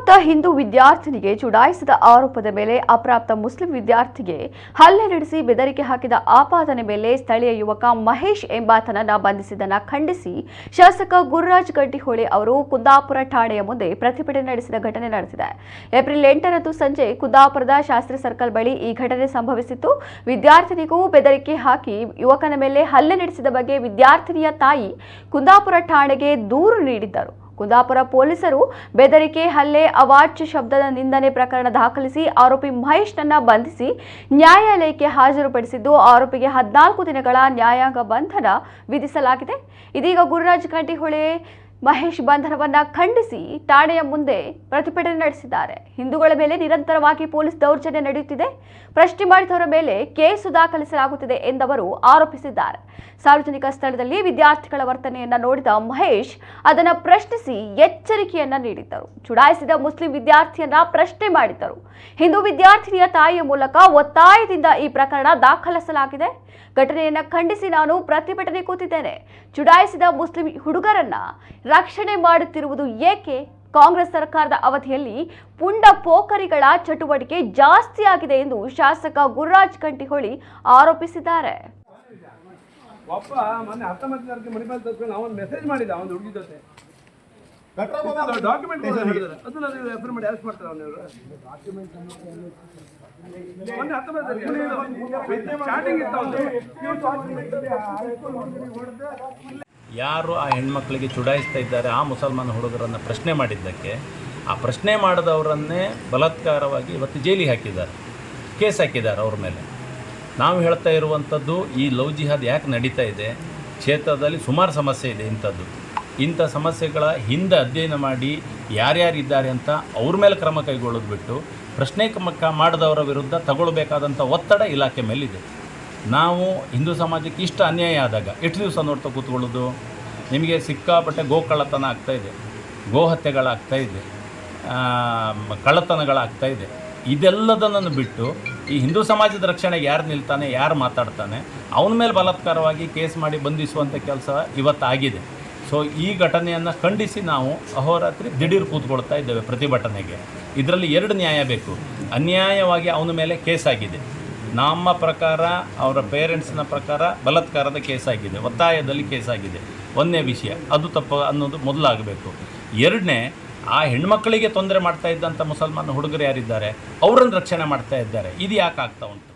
ಅಪ್ರಾಪ್ತ ಹಿಂದೂ ವಿದ್ಯಾರ್ಥಿನಿಗೆ ಚುಡಾಯಿಸಿದ ಆರೋಪದ ಮೇಲೆ ಅಪ್ರಾಪ್ತ ಮುಸ್ಲಿಂ ವಿದ್ಯಾರ್ಥಿಗೆ ಹಲ್ಲೆ ನಡೆಸಿ ಬೆದರಿಕೆ ಹಾಕಿದ ಆಪಾದನೆ ಮೇಲೆ ಸ್ಥಳೀಯ ಯುವಕ ಮಹೇಶ್ ಎಂಬಾತನನ್ನ ಬಂಧಿಸಿದ್ದನ್ನು ಖಂಡಿಸಿ ಶಾಸಕ ಗುರುರಾಜ್ ಗಡ್ಡಿಹೊಳಿ ಅವರು ಕುಂದಾಪುರ ಠಾಣೆಯ ಮುಂದೆ ಪ್ರತಿಭಟನೆ ನಡೆಸಿದ ಘಟನೆ ನಡೆದಿದೆ. ಏಪ್ರಿಲ್ 8ರಂದು ಸಂಜೆ ಕುಂದಾಪುರದ ಶಾಸ್ತ್ರಿ ಸರ್ಕಲ್ ಬಳಿ ಈ ಘಟನೆ ಸಂಭವಿಸಿತ್ತು. ವಿದ್ಯಾರ್ಥಿನಿಗೂ ಬೆದರಿಕೆ ಹಾಕಿ ಯುವಕನ ಮೇಲೆ ಹಲ್ಲೆ ನಡೆಸಿದ ಬಗ್ಗೆ ವಿದ್ಯಾರ್ಥಿನಿಯ ತಾಯಿ ಕುಂದಾಪುರ ಠಾಣೆಗೆ ದೂರು ನೀಡಿದ್ದರು. ಕುಂದಾಪುರ ಪೊಲೀಸರು ಬೆದರಿಕೆ, ಹಲ್ಲೆ, ಅವಾಚ್ಯ ಶಬ್ದದ ನಿಂದನೆ ಪ್ರಕರಣ ದಾಖಲಿಸಿ ಆರೋಪಿ ಮಹೇಶ್ನನ್ನ ಬಂಧಿಸಿ ನ್ಯಾಯಾಲಯಕ್ಕೆ ಹಾಜರುಪಡಿಸಿದ್ದು ಆರೋಪಿಗೆ 14 ದಿನಗಳ ನ್ಯಾಯಾಂಗ ಬಂಧನ ವಿಧಿಸಲಾಗಿದೆ. ಇದೀಗ ಗುರುರಾಜ್ ಗಡ್ಡಿಹೊಳಿ ಮಹೇಶ್ ಬಂಧನವನ್ನ ಖಂಡಿಸಿ ಠಾಣೆಯ ಮುಂದೆ ಪ್ರತಿಭಟನೆ ನಡೆಸಿದ್ದಾರೆ. ಹಿಂದೂಗಳ ಮೇಲೆ ನಿರಂತರವಾಗಿ ಪೊಲೀಸ್ ದೌರ್ಜನ್ಯ ನಡೆಯುತ್ತಿದೆ, ಪ್ರಶ್ನೆ ಮಾಡಿದವರ ಮೇಲೆ ಕೇಸು ದಾಖಲಿಸಲಾಗುತ್ತಿದೆ ಎಂದವರು ಆರೋಪಿಸಿದ್ದಾರೆ. ಸಾರ್ವಜನಿಕ ಸ್ಥಳದಲ್ಲಿ ವಿದ್ಯಾರ್ಥಿಗಳ ವರ್ತನೆಯನ್ನ ನೋಡಿದ ಮಹೇಶ್ ಅದನ್ನು ಪ್ರಶ್ನಿಸಿ ಎಚ್ಚರಿಕೆಯನ್ನ ನೀಡಿದ್ದರು. ಚುಡಾಯಿಸಿದ ಮುಸ್ಲಿಂ ವಿದ್ಯಾರ್ಥಿಯನ್ನ ಪ್ರಶ್ನೆ ಮಾಡಿದ್ದರು. ಹಿಂದೂ ವಿದ್ಯಾರ್ಥಿನಿಯ ತಾಯಿಯ ಮೂಲಕ ಒತ್ತಾಯದಿಂದ ಈ ಪ್ರಕರಣ ದಾಖಲಿಸಲಾಗಿದೆ. ಘಟನೆಯನ್ನ ಖಂಡಿಸಿ ನಾನು ಪ್ರತಿಭಟನೆ ಕೂತಿದ್ದೇನೆ. ಚುಡಾಯಿಸಿದ ಮುಸ್ಲಿಂ ಹುಡುಗರನ್ನ ರಕ್ಷಣೆ ಮಾಡುತ್ತಿರುವುದು ಏಕೆ? ಕಾಂಗ್ರೆಸ್ ಸರ್ಕಾರದ ಅವಧಿಯಲ್ಲಿ ಪುಂಡ ಪೋಖರಿಗಳ ಚಟುವಟಿಕೆ ಜಾಸ್ತಿ ಆಗಿದೆ ಎಂದು ಶಾಸಕ ಗುರುರಾಜ್ ಗಡ್ಡಿಹೊಳಿ ಆರೋಪಿಸಿದ್ದಾರೆ. ಒಬ್ಬ ಮೊನ್ನೆ 19 ತಾರೀಕಿಗೆ ಮಣಿಪಾಲ್ ತಗೊಂಡು ಅವನು ಮೆಸೇಜ್ ಮಾಡಿದ ಅವನು ಹುಡುಗಿ ಜೊತೆ ಡಾಕ್ಯುಮೆಂಟ್ ಅದನ್ನ ರೆಫರ್ ಮಾಡಿ ಅರೆಸ್ಟ್ ಮಾಡ್ತಾರೆ ಅವನವರು. ಮೊನ್ನೆ 19 ತಾರೀಕು ಸ್ಟಾರ್ಟಿಂಗ್ ಇತ್ತು. ಯಾರು ಆ ಹೆಣ್ಮಕ್ಳಿಗೆ ಚುಡಾಯಿಸ್ತಾ ಇದ್ದಾರೆ ಆ ಮುಸಲ್ಮಾನ ಹುಡುಗರನ್ನು ಪ್ರಶ್ನೆ ಮಾಡಿದ್ದಕ್ಕೆ ಆ ಪ್ರಶ್ನೆ ಮಾಡಿದವರನ್ನೇ ಬಲಾತ್ಕಾರವಾಗಿ ಇವತ್ತು ಜೈಲಿಗೆ ಹಾಕಿದ್ದಾರೆ, ಕೇಸ್ ಹಾಕಿದ್ದಾರೆ ಅವ್ರ ಮೇಲೆ. ನಾವು ಹೇಳ್ತಾ ಇರುವಂಥದ್ದು ಈ ಲವ್ ಜಿಹಾದ್ ಯಾಕೆ ನಡೀತಾ ಇದೆ, ಕ್ಷೇತ್ರದಲ್ಲಿ ಸುಮಾರು ಸಮಸ್ಯೆ ಇದೆ. ಇಂಥ ಸಮಸ್ಯೆಗಳ ಹಿಂದೆ ಅಧ್ಯಯನ ಮಾಡಿ ಯಾರ್ಯಾರಿದ್ದಾರೆ ಅಂತ ಅವ್ರ ಮೇಲೆ ಕ್ರಮ ಕೈಗೊಳ್ಳೋದು ಬಿಟ್ಟು ಪ್ರಶ್ನೆ ಮಾಡಿದವರ ವಿರುದ್ಧ ತಗೊಳ್ಬೇಕಾದಂಥ ಒತ್ತಡ ಇಲಾಖೆ ಮೇಲಿದೆ. ನಾವು ಹಿಂದೂ ಸಮಾಜಕ್ಕೆ ಇಷ್ಟು ಅನ್ಯಾಯ ಆದಾಗ ಎಷ್ಟು ದಿವಸ ನೋಡ್ತಾ ಕೂತ್ಕೊಳ್ಳೋದು? ನಿಮಗೆ ಸಿಕ್ಕಾಪಟ್ಟೆ ಗೋಕಳ್ಳತನ ಆಗ್ತಾಯಿದೆ, ಗೋಹತ್ಯೆಗಳಾಗ್ತಾಯಿದೆ, ಕಳ್ಳತನಗಳಾಗ್ತಾಯಿದೆ. ಇದೆಲ್ಲದನ್ನು ಬಿಟ್ಟು ಈ ಹಿಂದೂ ಸಮಾಜದ ರಕ್ಷಣೆಗೆ ಯಾರು ನಿಲ್ತಾನೆ, ಯಾರು ಮಾತಾಡ್ತಾನೆ, ಅವನ ಮೇಲೆ ಬಲಾತ್ಕಾರವಾಗಿ ಕೇಸ್ ಮಾಡಿ ಬಂಧಿಸುವಂಥ ಕೆಲಸ ಇವತ್ತಾಗಿದೆ. ಸೊ ಈ ಘಟನೆಯನ್ನು ಖಂಡಿಸಿ ನಾವು ಅಹೋರಾತ್ರಿ ದಿಢೀರ್ ಕೂತ್ಕೊಳ್ತಾ ಇದ್ದೇವೆ ಪ್ರತಿಭಟನೆಗೆ. ಇದರಲ್ಲಿ 2 ನ್ಯಾಯ ಬೇಕು. ಅನ್ಯಾಯವಾಗಿ ಅವನ ಮೇಲೆ ಕೇಸ್ ಆಗಿದೆ, ನಮ್ಮ ಪ್ರಕಾರ ಅವರ ಪೇರೆಂಟ್ಸ್ನ ಪ್ರಕಾರ ಬಲಾತ್ಕಾರದ ಕೇಸಾಗಿದೆ, ಒತ್ತಾಯದಲ್ಲಿ ಕೇಸಾಗಿದೆ. ಒಂದನೇ ವಿಷಯ ಅದು ತಪ್ಪು ಅನ್ನೋದು ಮೊದಲಾಗಬೇಕು. 2ನೇ, ಆ ಹೆಣ್ಮಕ್ಕಳಿಗೆ ತೊಂದರೆ ಮಾಡ್ತಾ ಇದ್ದಂಥ ಮುಸಲ್ಮಾನ ಹುಡುಗರು ಯಾರಿದ್ದಾರೆ ಅವರನ್ನು ರಕ್ಷಣೆ ಮಾಡ್ತಾ ಇದ್ದಾರೆ. ಇದು ಯಾಕೆ ಆಗ್ತಾ ಉಂಟು?